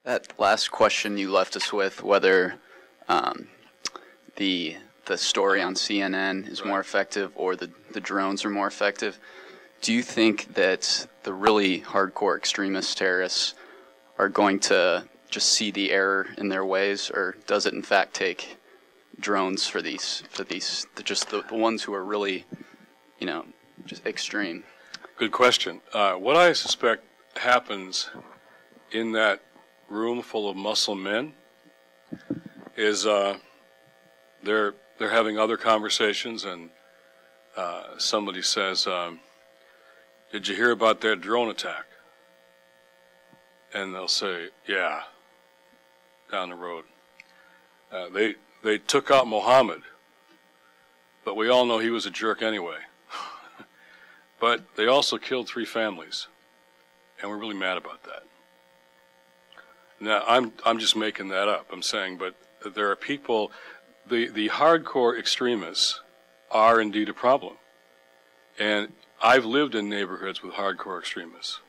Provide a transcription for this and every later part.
That last question you left us with, whether the story on CNN is more effective or the drones are more effective, do you think that the really hardcore extremist terrorists are going to just see the error in their ways, or does it in fact take drones for just the ones who are really, just extreme? Good question. What I suspect happens in that room full of muscle men is they're having other conversations, and somebody says, "Did you hear about that drone attack?" And they'll say, "Yeah," down the road. They took out Mohammed, but we all know he was a jerk anyway. But they also killed 3 families, and we're really mad about that. Now, I'm just making that up. I'm saying, but there are people, the hardcore extremists are indeed a problem. And I've lived in neighborhoods with hardcore extremists.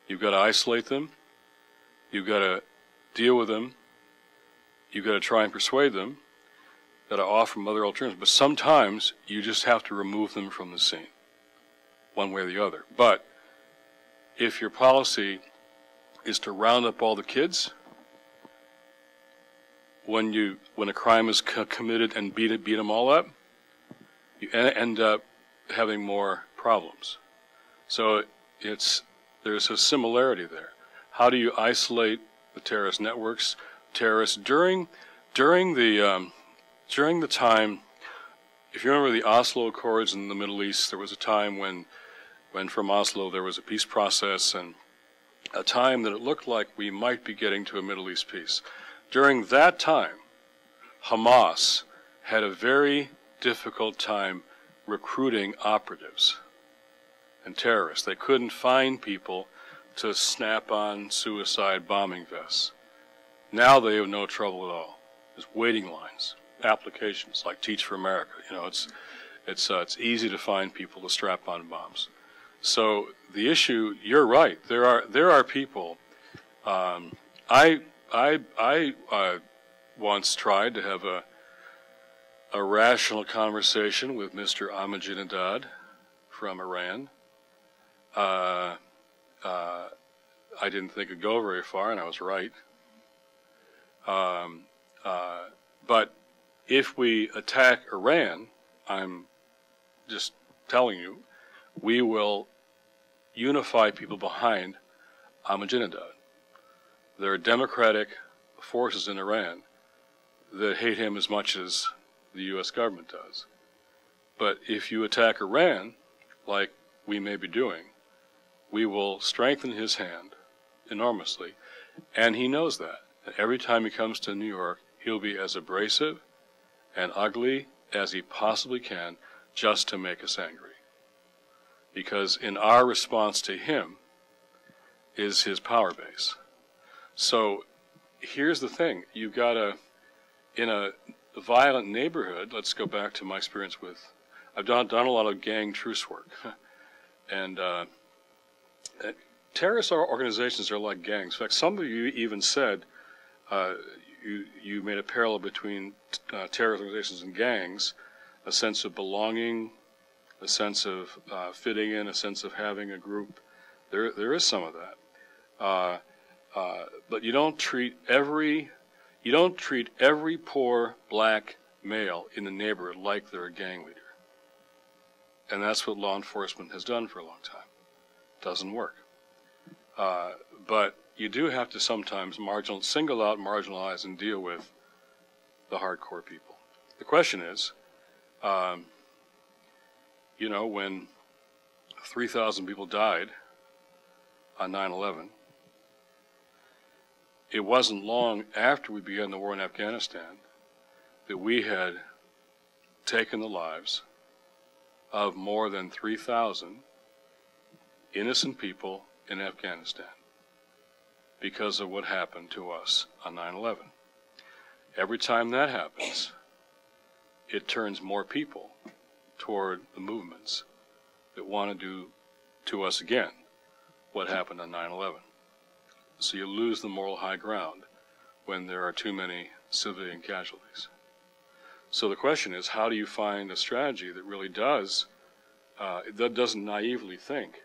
You've got to isolate them. You've got to deal with them. You've got to try and persuade them. You've got to offer them other alternatives. But sometimes you just have to remove them from the scene, one way or the other. But if your policy is to round up all the kids when a crime is committed and beat them all up, you end up having more problems. So there's a similarity there. How do you isolate the terrorist networks, terrorists during the time? If you remember the Oslo Accords in the Middle East, there was a time when from Oslo there was a peace process, and a time that it looked like we might be getting to a Middle East peace. During that time, Hamas had a very difficult time recruiting operatives and terrorists. They couldn't find people to snap on suicide bombing vests. Now they have no trouble at all. There's waiting lines, applications like Teach for America. It's easy to find people to strap on bombs. So the issue, you're right. There are people. I once tried to have a rational conversation with Mr. Ahmadinejad from Iran. I didn't think it'd go very far, and I was right. But if we attack Iran, I'm just telling you, we will unify people behind Ahmadinejad. There are democratic forces in Iran that hate him as much as the U.S. government does. But if you attack Iran, like we may be doing, we will strengthen his hand enormously, and he knows that. And every time he comes to New York, he'll be as abrasive and ugly as he possibly can just to make us angry. Because in our response to him is his power base. So here's the thing. You've got in a violent neighborhood, let's go back to my experience with, I've done a lot of gang truce work. And terrorist organizations are like gangs. In fact, some of you even said, you made a parallel between terrorist organizations and gangs, a sense of belonging, a sense of fitting in, a sense of having a group. There is some of that. But you don't treat every poor black male in the neighborhood like they're a gang leader. And that's what law enforcement has done for a long time. Doesn't work. But you do have to sometimes single out, marginalize, and deal with the hardcore people. The question is, when 3,000 people died on 9/11, it wasn't long after we began the war in Afghanistan that we had taken the lives of more than 3,000 innocent people in Afghanistan because of what happened to us on 9/11. Every time that happens, it turns more people toward the movements that want to do to us again what happened on 9/11. So you lose the moral high ground when there are too many civilian casualties. So the question is, how do you find a strategy that really that doesn't naively think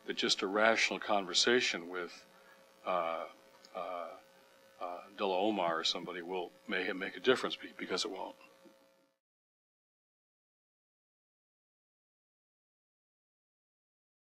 that just a rational conversation with Dilla Omar or somebody will make a difference, because it won't.